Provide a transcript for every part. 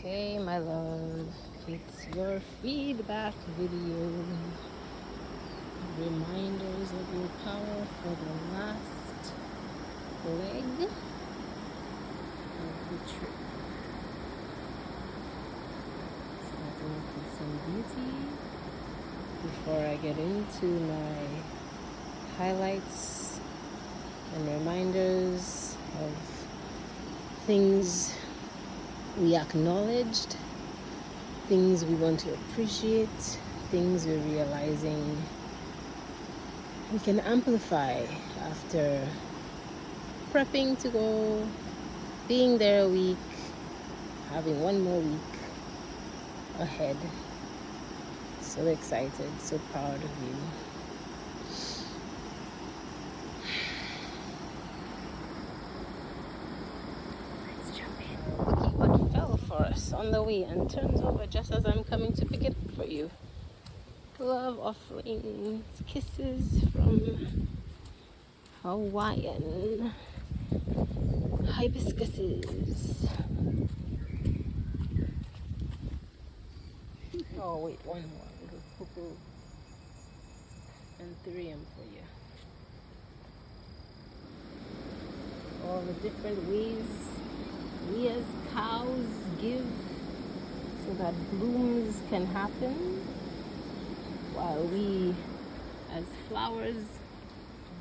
Hey, my love, it's your feedback video. Reminders of your power for the last leg of the trip. Starting off with some beauty before I get into my highlights and reminders of things we acknowledged, things we want to appreciate, things we're realizing we can amplify after prepping to go, being there a week, having one more week ahead. So excited, so proud of you. Let's jump in. Look what fell for us on the way and turns over just as I'm coming to pick it up for you. Love offerings, kisses from Hawaiian hibiscuses. Oh wait, one more little cuckoo and 3M for you. All the different ways we as cows give so that blooms can happen, while we as flowers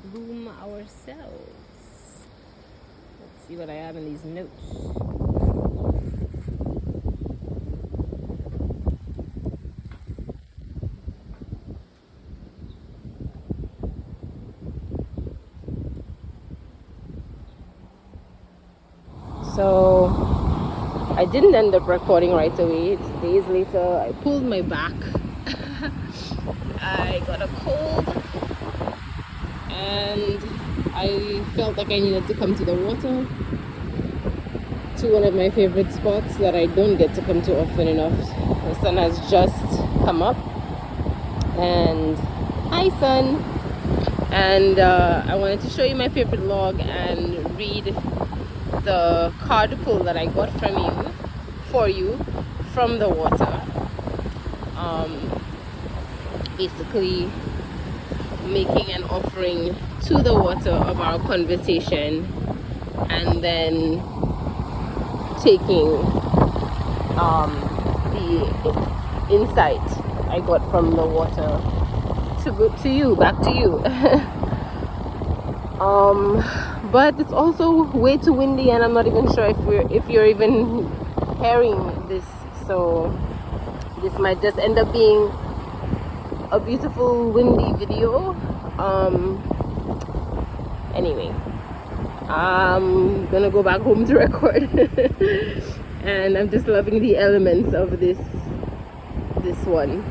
bloom ourselves. Let's see what I have in these notes. So I didn't end up recording right away. It's days later. I pulled my back. I got a cold and I felt like I needed to come to the water, to one of my favorite spots that I don't get to come to often enough. The sun has just come up and hi sun. And I wanted to show you my favorite log and read the card pull that I got for you from the water. Basically making an offering to the water of our conversation and then taking the insight I got from the water to you, back to you. But it's also way too windy and I'm not even sure if you're even hearing this, so this might just end up being a beautiful windy video. Anyway, I'm gonna go back home to record. And I'm just loving the elements of this one.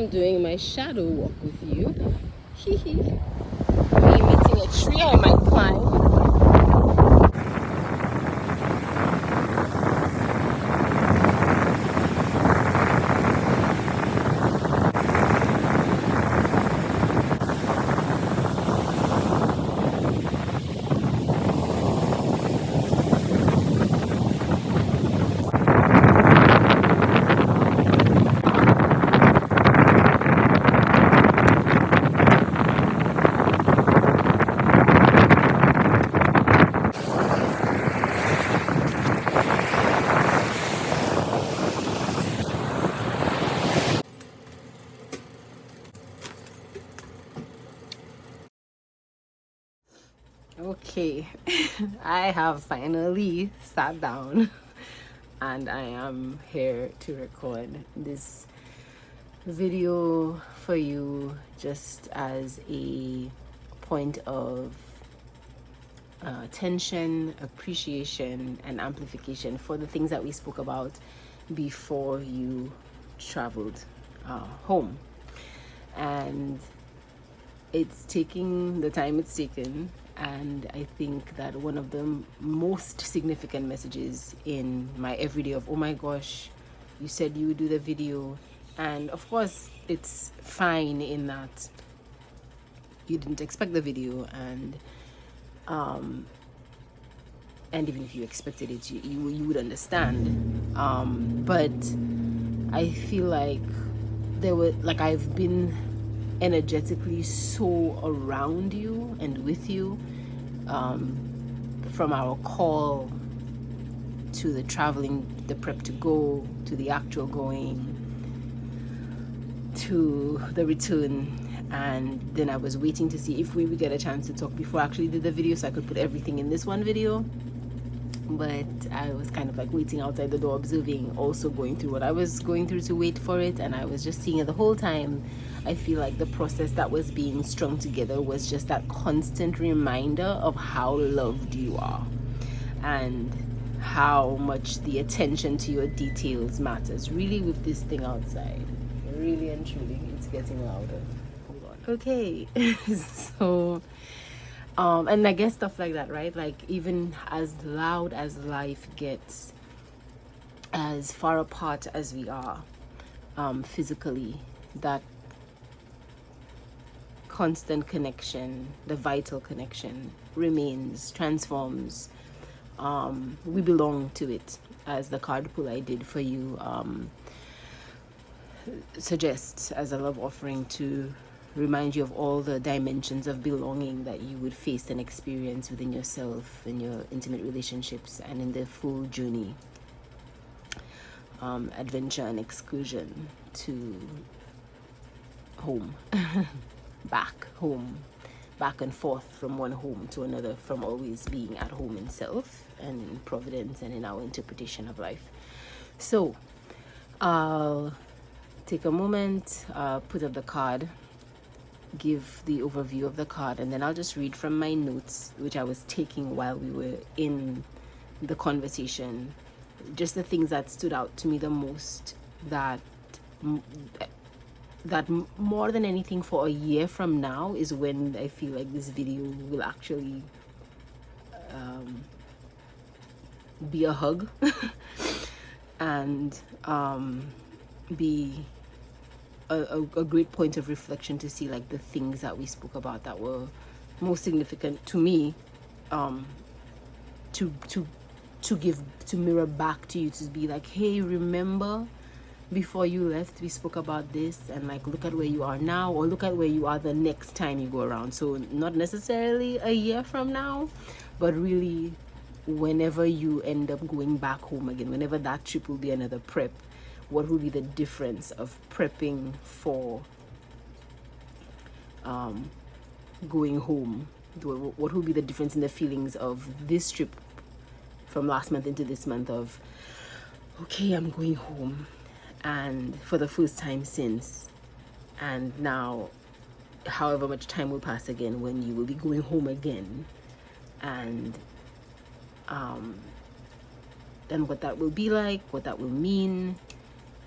Doing my shadow walk with you. Me meeting a tree I might climb. Okay, I have finally sat down and I am here to record this video for you just as a point of attention, appreciation, and amplification for the things that we spoke about before you traveled home. And it's taking the time it's taken, and I think that one of the most significant messages in my everyday of, oh my gosh, you said you would do the video, and of course it's fine in that you didn't expect the video, and even if you expected it, you would understand. But I feel like I've been energetically so around you and with you, from our call to the traveling, the prep to go, to the actual going, to the return. And then I was waiting to see if we would get a chance to talk before I actually did the video, so I could put everything in this one video. But I was kind of like waiting outside the door, observing, also going through what I was going through to wait for it. And I was just seeing it the whole time. I feel like the process that was being strung together was just that constant reminder of how loved you are, and how much the attention to your details matters. Really, with this thing outside, really and truly, it's getting louder. Hold on. Okay. So and I guess stuff like that, right? Like, even as loud as life gets, as far apart as we are physically, that constant connection, the vital connection, remains, transforms. We belong to it, as the card pull I did for you suggests, as a love offering, to remind you of all the dimensions of belonging that you would face and experience within yourself, in your intimate relationships, and in the full journey, adventure and excursion to home. Back home, back and forth from one home to another, from always being at home in self and in providence and in our interpretation of life. So I'll take a moment, put up the card, give the overview of the card, and then I'll just read from my notes, which I was taking while we were in the conversation, just the things that stood out to me the most, that more than anything, for a year from now is when I feel like this video will actually be a hug and be a great point of reflection, to see like the things that we spoke about that were most significant to me, to mirror back to you, to be like, hey, remember before you left we spoke about this, and like, look at where you are now, or look at where you are the next time you go around. So not necessarily a year from now, but really whenever you end up going back home again, whenever that trip will be another prep, what will be the difference of prepping for going home? What will be the difference in the feelings of this trip from last month into this month of, okay, I'm going home, and for the first time since, and now however much time will pass again when you will be going home again, and what that will be like, what that will mean,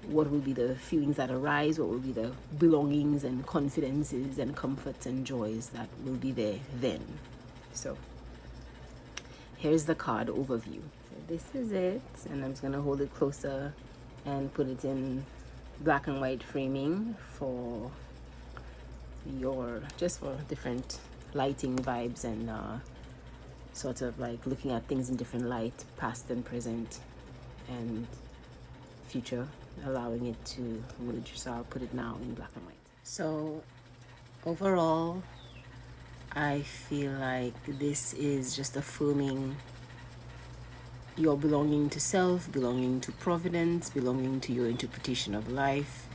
what will be the feelings that arise, what will be the belongings and confidences and comforts and joys that will be there then. So here's the card overview. So this is it, and I'm just gonna hold it closer and put it in black and white framing for different lighting vibes, and sort of like looking at things in different light, past and present and future, allowing it to merge. So I'll put it now in black and white. So overall, I feel like this is just affirming your belonging to self, belonging to providence, belonging to your interpretation of life,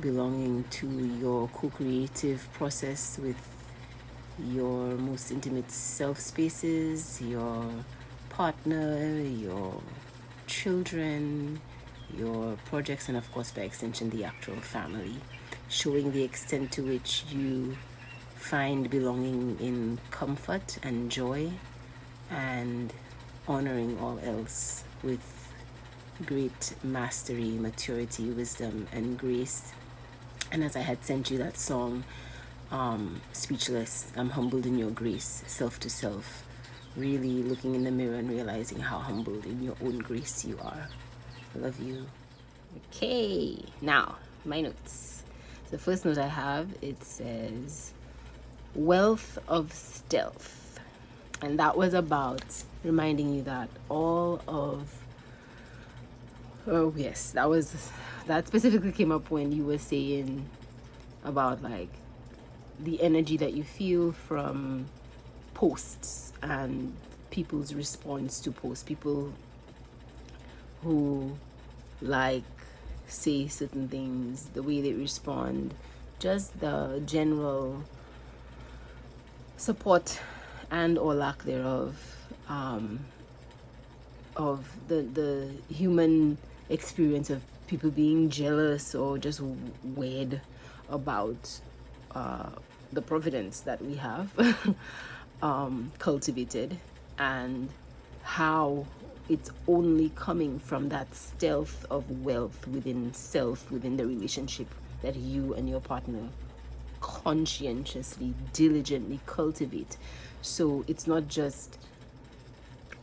belonging to your co-creative process with your most intimate self spaces, your partner, your children, your projects, and of course by extension the actual family, showing the extent to which you find belonging in comfort and joy and honoring all else with great mastery, maturity, wisdom, and grace. And as I had sent you that song, Speechless, I'm humbled in your grace, self to self. Really looking in the mirror and realizing how humbled in your own grace you are. I love you. Okay, now my notes. So the first note I have, it says wealth of stealth, and that was about reminding you that all of that specifically came up when you were saying about like the energy that you feel from posts and people's response to posts, people who like say certain things, the way they respond, just the general support and or lack thereof of the human experience of people being jealous or just weird about the providence that we have cultivated, and how it's only coming from that stealth of wealth within self, within the relationship that you and your partner conscientiously, diligently cultivate. So it's not just,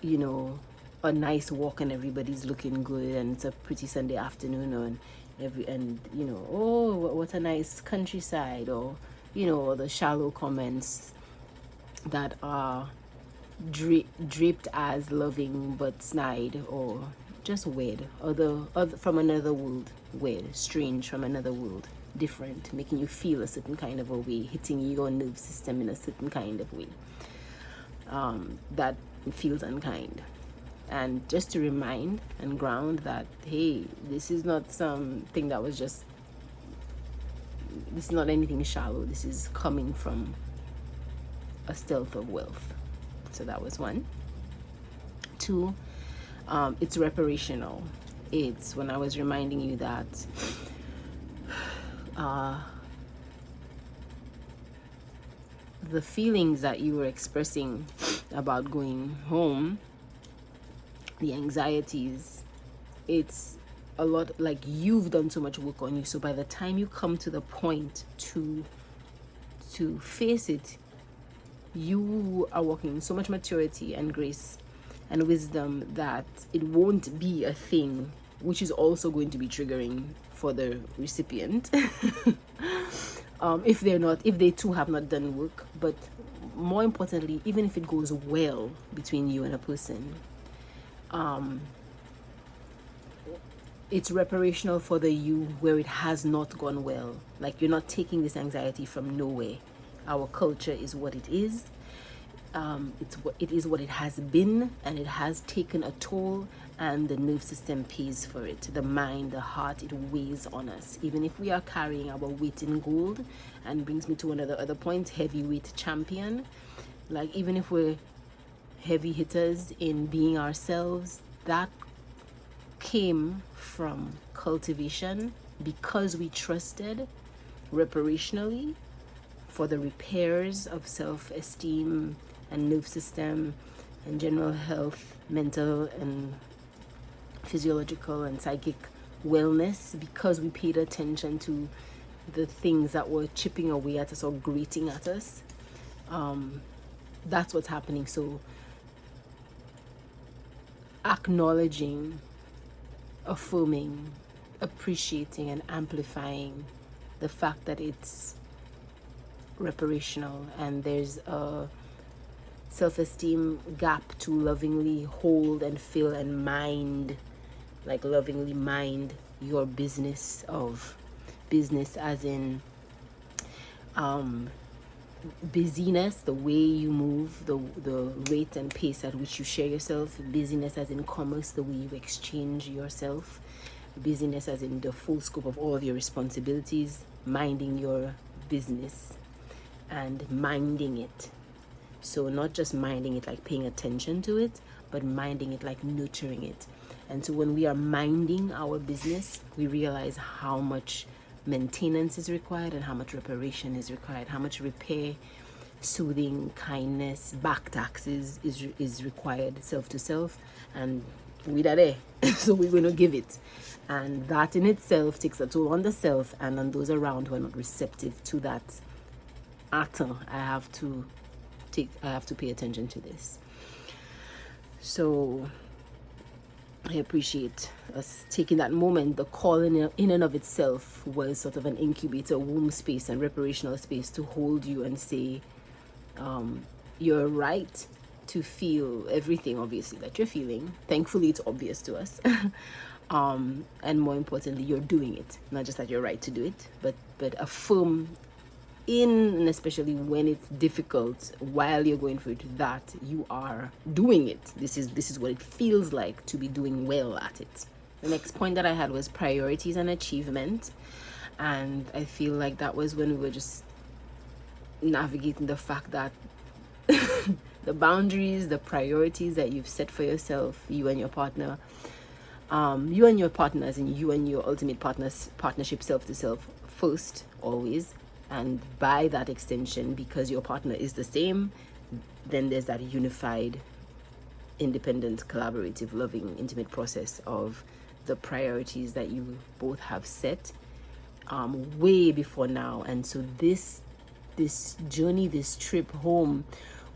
you know, a nice walk and everybody's looking good and it's a pretty Sunday afternoon and you know, oh, what a nice countryside, or you know, the shallow comments that are draped as loving but snide or just weird, other from another world, weird, strange, from another world, different, making you feel a certain kind of a way, hitting your nerve system in a certain kind of way that feels unkind. And just to remind and ground that, hey, this is not something that was just, this is not anything shallow, this is coming from a stealth of wealth. So that was one. Two, it's reparational. It's when I was reminding you that the feelings that you were expressing about going home, the anxieties, it's a lot, like you've done so much work on you. So by the time you come to the point to face it, you are walking in so much maturity and grace and wisdom that it won't be a thing, which is also going to be triggering for the recipient. If they too have not done work. But more importantly, even if it goes well between you and a person, it's reparational for the you where it has not gone well. Like, you're not taking this anxiety from nowhere. Our culture is what it is. It is what it has been, and it has taken a toll, and the nerve system pays for it. The mind, the heart, it weighs on us. Even if we are carrying our weight in gold, and brings me to other point, heavyweight champion. Like, even if we're heavy hitters in being ourselves, that came from cultivation because we trusted reparationally for the repairs of self-esteem and nerve system and general health, mental and physiological and psychic wellness, because we paid attention to the things that were chipping away at us or grating at us. That's what's happening. So acknowledging, affirming, appreciating, and amplifying the fact that it's reparational, and there's a self-esteem gap to lovingly hold and fill and mind, like lovingly mind your business as in busyness, the way you move, the rate and pace at which you share yourself. Busyness as in commerce, the way you exchange yourself. Busyness as in the full scope of all of your responsibilities, minding your business and minding it. So not just minding it like paying attention to it, but minding it like nurturing it. And so when we are minding our business, we realize how much maintenance is required and how much reparation is required, how much repair soothing, kindness, back taxes is required, self to self, and we are there. So we're going to give it, and that in itself takes a toll on the self and on those around who are not receptive to that. I have to pay attention to this. So I appreciate us taking that moment. The call in and of itself was sort of an incubator, womb space, and reparational space to hold you and say, you're right to feel everything, obviously, that you're feeling. Thankfully, it's obvious to us. And more importantly, you're doing it. Not just that you're right to do it, but affirm and especially when it's difficult, while you're going through it, that you are doing it. This is what it feels like to be doing well at it. The next point that I had was priorities and achievement, and I feel like that was when we were just navigating the fact that the boundaries, the priorities that you've set for yourself, you and your partner, you and your partners, and you and your ultimate partnership, self to self first, always. And by that extension, because your partner is the same, then there's that unified, independent, collaborative, loving, intimate process of the priorities that you both have set way before now. And so this journey, this trip home,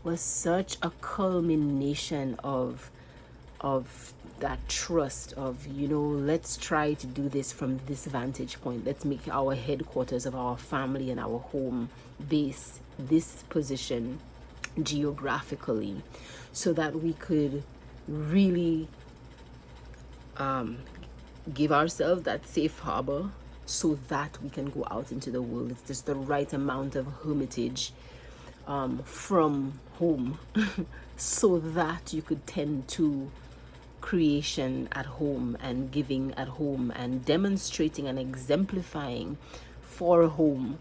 was such a culmination of that trust of, let's try to do this from this vantage point. Let's make our headquarters of our family and our home base this position geographically, so that we could really give ourselves that safe harbor so that we can go out into the world. It's just the right amount of hermitage from home so that you could tend to creation at home and giving at home and demonstrating and exemplifying for home.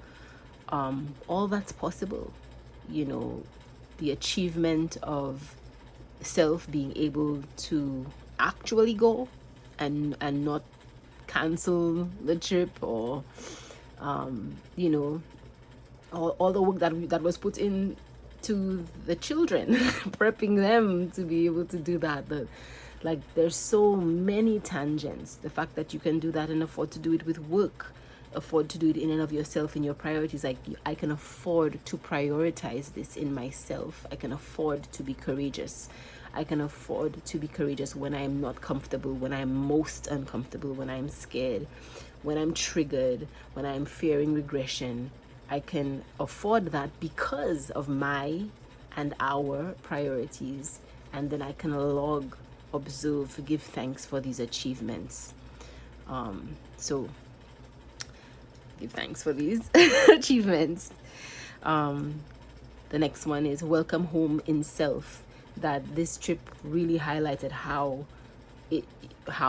All that's possible. The achievement of self being able to actually go and not cancel the trip, or all the work that was put in to the children, prepping them to be able to do that. There's so many tangents. The fact that you can do that and afford to do it with work, afford to do it in and of yourself, in your priorities. Like, I can afford to prioritize this in myself. I can afford to be courageous. I can afford to be courageous when I'm not comfortable, when I'm most uncomfortable, when I'm scared, when I'm triggered, when I'm fearing regression. I can afford that because of my and our priorities. And then I can log, observe, give thanks for these achievements. So give thanks for these achievements. The next one is welcome home in self. That this trip really highlighted how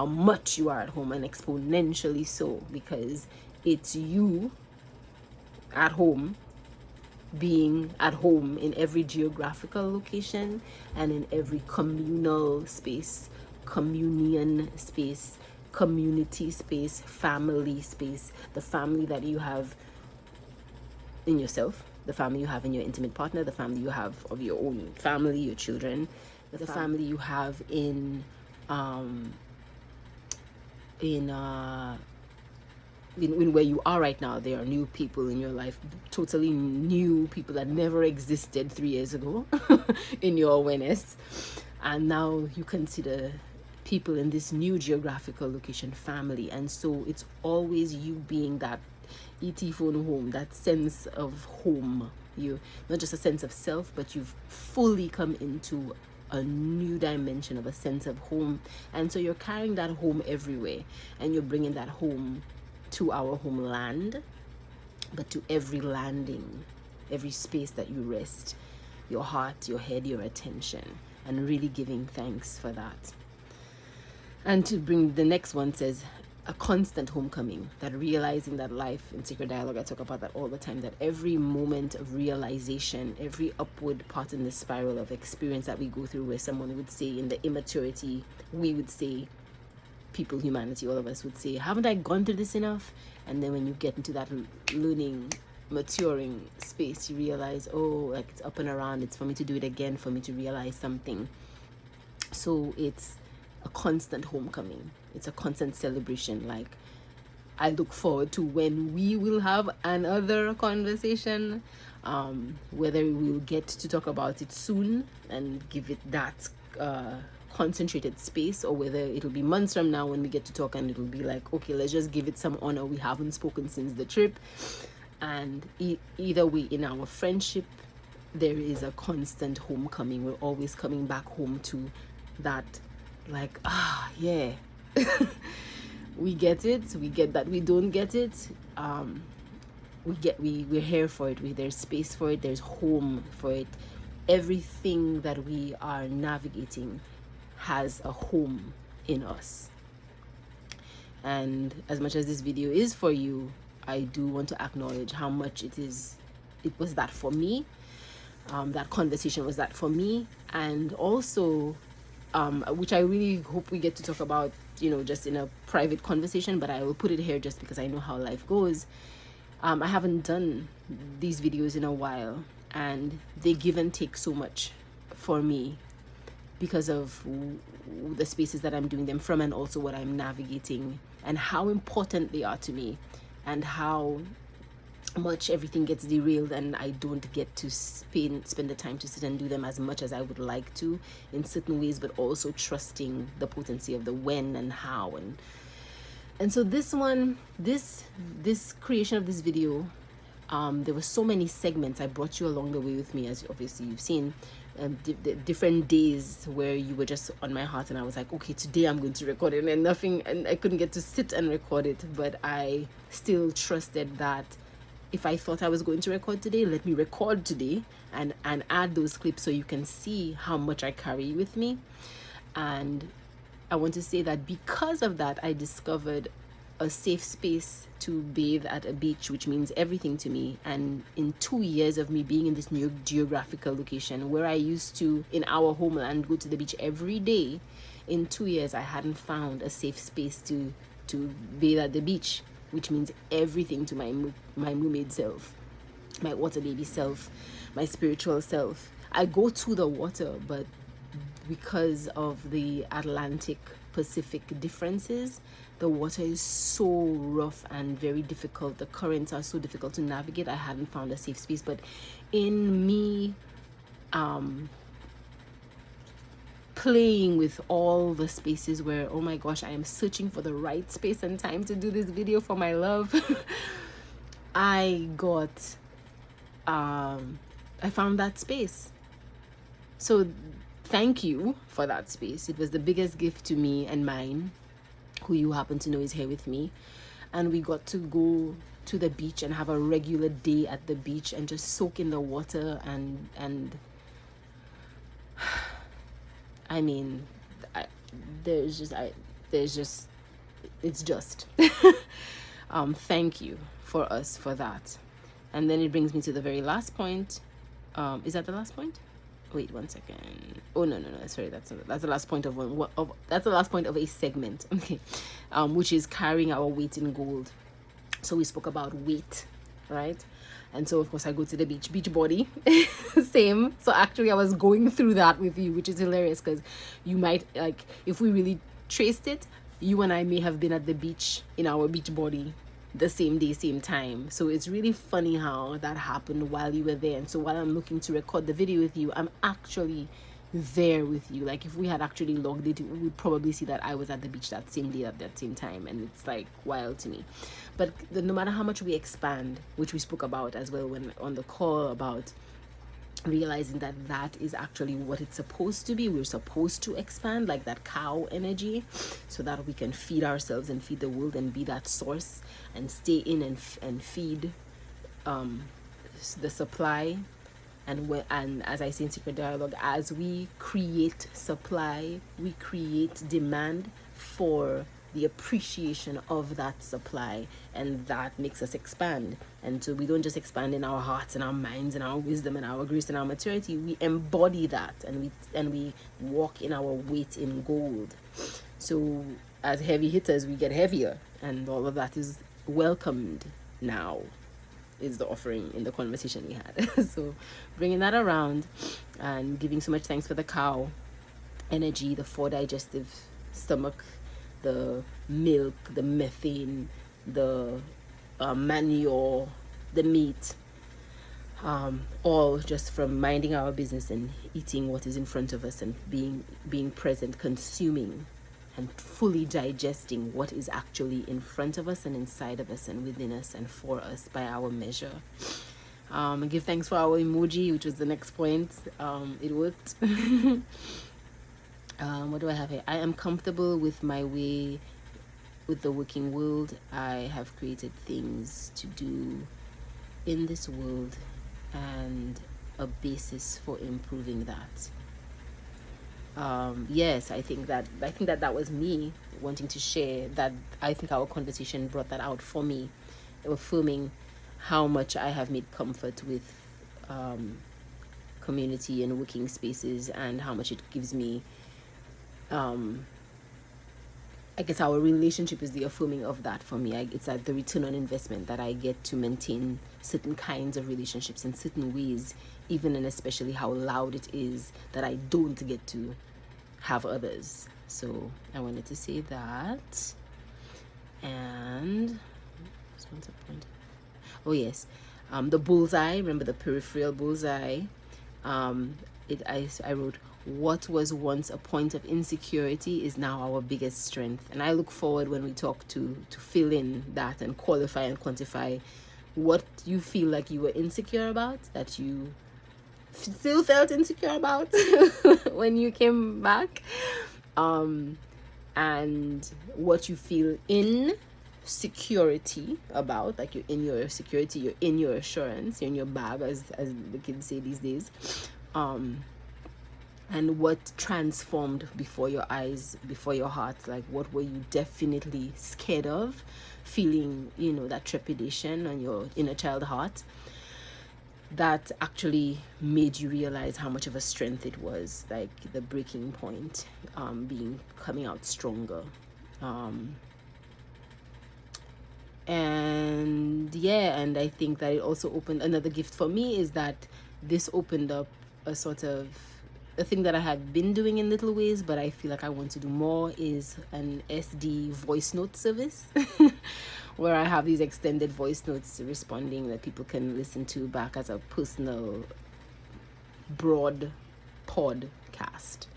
much you are at home, and exponentially so, because it's you at home being at home in every geographical location and in every communal space, communion space, community space, family space. The family that you have in yourself, the family you have in your intimate partner, the family you have of your own family, your children, the family you have in where you are right now. There are new people in your life, totally new people that never existed 3 years ago in your awareness, and now you consider people in this new geographical location family. And so it's always you being that ET phone home, that sense of home. You not just a sense of self, but you've fully come into a new dimension of a sense of home. And so you're carrying that home everywhere, and you're bringing that home to our homeland, but to every landing, every space that you rest your heart, your head, your attention, and really giving thanks for that. And to bring the next one says a constant homecoming, that realizing that life, in Sacred Dialogue I talk about that all the time, that every moment of realization, every upward part in the spiral of experience that we go through, where someone would say in the immaturity, we would say, people, humanity, all of us would say, haven't I gone through this enough? And then when you get into that learning maturing space. You realize, oh, like it's up and around, it's for me to do it again, for me to realize something. So it's a constant homecoming, it's a constant celebration. Like, I look forward to when we will have another conversation, whether we will get to talk about it soon and give it that concentrated space, or whether it'll be months from now when we get to talk and it'll be like, okay, let's just give it some honor. We haven't spoken since the trip. And either way, in our friendship, there is a constant homecoming. We're always coming back home to that, like, yeah. We get it, we get that we don't get it, we're here for it. There's space for it, there's home for it. Everything that we are navigating has a home in us. And as much as this video is for you, I do want to acknowledge how much it was that for me. That conversation was that for me. And also, which I really hope we get to talk about, just in a private conversation, but I will put it here just because I know how life goes. I haven't done these videos in a while, and they give and take so much for me because of the spaces that I'm doing them from, and also what I'm navigating, and how important they are to me, and how much everything gets derailed and I don't get to spend the time to sit and do them as much as I would like to in certain ways, but also trusting the potency of the when and how. And so this creation of this video, there were so many segments. I brought you along the way with me, as obviously you've seen, different days where you were just on my heart, and I was like, okay, today I'm going to record it, and I couldn't get to sit and record it, but I still trusted that if I thought I was going to record today, let me record today and add those clips so you can see how much I carry with me. And I want to say that because of that, I discovered a safe space to bathe at a beach, which means everything to me. And in 2 years of me being in this new geographical location where I used to, in our homeland, go to the beach every day, in 2 years I hadn't found a safe space to bathe at the beach, which means everything to my mermaid self, my water baby self, my spiritual self. I go to the water, but because of the Atlantic Pacific differences, the water is so rough and very difficult. The currents are so difficult to navigate. I hadn't found a safe space, but in me playing with all the spaces where, oh my gosh, I am searching for the right space and time to do this video for my love, I found that space. So thank you for that space. It was the biggest gift to me and mine, who you happen to know is here with me. And we got to go to the beach and have a regular day at the beach and just soak in the water and I mean, it's just thank you for us for that. And then it brings me to the very last point. Is that the last point? Wait 1 second. Oh no, sorry, that's the last point of that's the last point of a segment. Okay, which is carrying our weight in gold. So we spoke about weight, right? And so of course I go to the beach body. Same. So actually I was going through that with you, which is hilarious, because you might, like, if we really traced it, you and I may have been at the beach in our beach body the same day, same time. So it's really funny how that happened while you were there. And so while I'm looking to record the video with you, I'm actually there with you. Like, if we had actually logged it, we would probably see that I was at the beach that same day at that same time, and it's like wild to me. But no matter how much we expand, which we spoke about as well when on the call, about realizing that that is actually what it's supposed to be. We're supposed to expand like that cow energy, so that we can feed ourselves and feed the world and be that source and stay in and feed the supply. And as I say in Secret Dialogue, as we create supply, we create demand for the appreciation of that supply, and that makes us expand. And so we don't just expand in our hearts and our minds and our wisdom and our grace and our maturity. We embody that, and we walk in our weight in gold. So as heavy hitters, we get heavier, and all of that is welcomed now. is the offering in the conversation we had. So bringing that around and giving so much thanks for the cow energy, the 4 digestive stomach, the milk, the methane, the manure, the meat, all just from minding our business and eating what is in front of us and being present, consuming and fully digesting what is actually in front of us and inside of us and within us and for us by our measure. And give thanks for our emoji, which was the next point. It worked. What do I have here? I am comfortable with my way with the working world. I have created things to do in this world and a basis for improving that. Yes, I think that was me wanting to share that. I think our conversation brought that out for me, affirming how much I have made comfort with community and working spaces, and how much it gives me. I guess our relationship is the affirming of that for me. It's like the return on investment that I get to maintain certain kinds of relationships in certain ways, even and especially how loud it is that I don't get to have others. So I wanted to say that. And oh yes, the bullseye. Remember the peripheral bullseye? I wrote, what was once a point of insecurity is now our biggest strength. And I look forward when we talk to fill in that and qualify and quantify what you feel like you were insecure about, that you still felt insecure about when you came back, and what you feel in security about, like you're in your security, you're in your assurance, you're in your bag, as the kids say these days, and what transformed before your eyes, before your heart. Like, what were you definitely scared of, feeling, that trepidation on your inner child heart, that actually made you realize how much of a strength it was, like the breaking point, coming out stronger. And I think that it also opened another gift for me, is that this opened up a sort of a thing that I had been doing in little ways, but I feel like I want to do more, is an SD voice note service where I have these extended voice notes responding that people can listen to back as a personal broad podcast.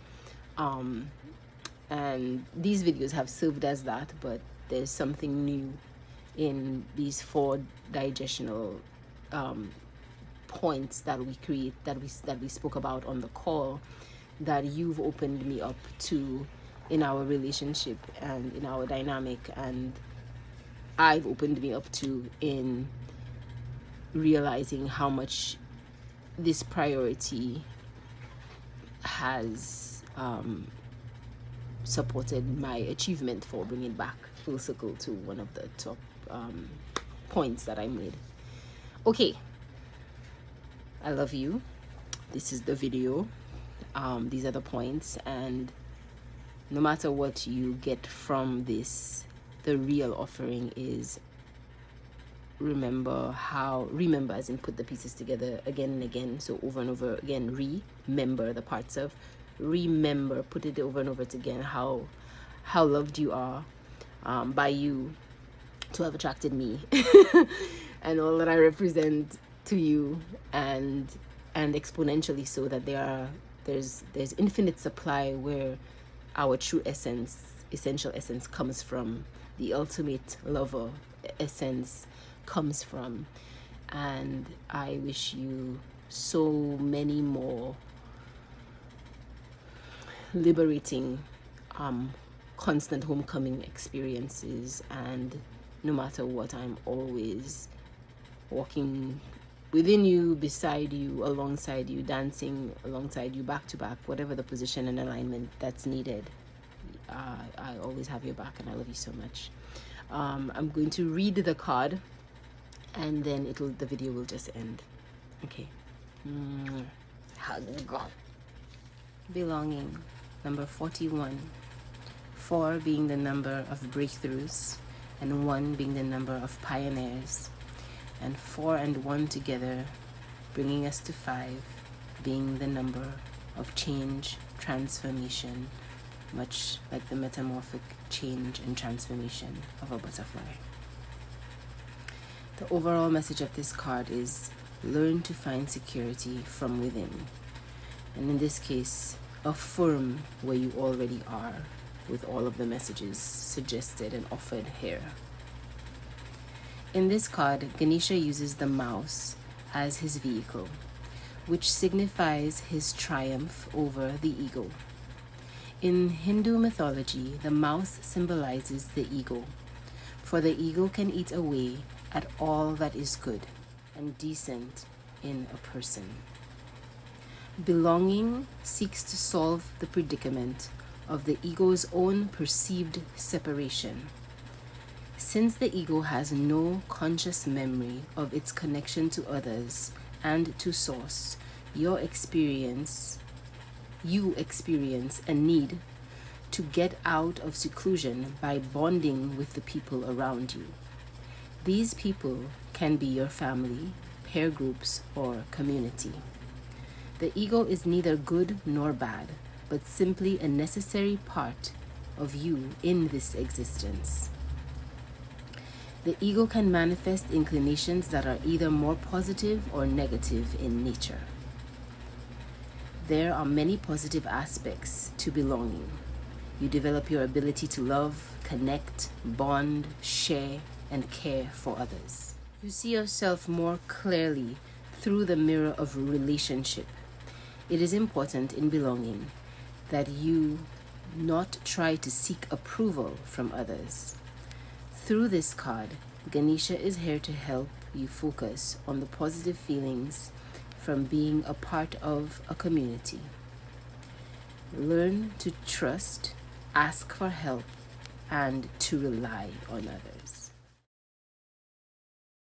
And these videos have served as that, but there's something new in these 4 digestional points that we create, that we spoke about on the call, that you've opened me up to in our relationship and in our dynamic, and I've opened me up to in realizing how much this priority has supported my achievement for bringing back full circle to one of the top points that I made. Okay, I love you. This is the video. These are the points, and no matter what you get from this, the real offering is remember as in put the pieces together again and again. So over and over again, remember the parts of, put it over and over again, how loved you are by you to have attracted me and all that I represent to you, and exponentially so, that there's infinite supply where our true essence, essential essence, comes from, the ultimate lover essence comes from. And I wish you so many more liberating constant homecoming experiences, and no matter what, I'm always walking within you, beside you, alongside you, dancing alongside you, back to back, whatever the position and alignment that's needed. I always have your back, and I love you so much. I'm going to read the card, and then the video will just end. Okay. Hug. Belonging, number 41. 4 being the number of breakthroughs, and 1 being the number of pioneers. and 4 and 1 together, bringing us to 5, being the number of change, transformation, much like the metamorphic change and transformation of a butterfly. The overall message of this card is learn to find security from within. And in this case, affirm where you already are with all of the messages suggested and offered here. In this card, Ganesha uses the mouse as his vehicle, which signifies his triumph over the ego. In Hindu mythology, the mouse symbolizes the ego, for the ego can eat away at all that is good and decent in a person. Belonging seeks to solve the predicament of the ego's own perceived separation. Since the ego has no conscious memory of its connection to others and to source, you experience a need to get out of seclusion by bonding with the people around you. These people can be your family, peer groups, or community. The ego is neither good nor bad, but simply a necessary part of you in this existence. The ego can manifest inclinations that are either more positive or negative in nature. There are many positive aspects to belonging. You develop your ability to love, connect, bond, share, and care for others. You see yourself more clearly through the mirror of relationship. It is important in belonging that you not try to seek approval from others. Through this card, Ganesha is here to help you focus on the positive feelings from being a part of a community. Learn to trust, ask for help, and to rely on others.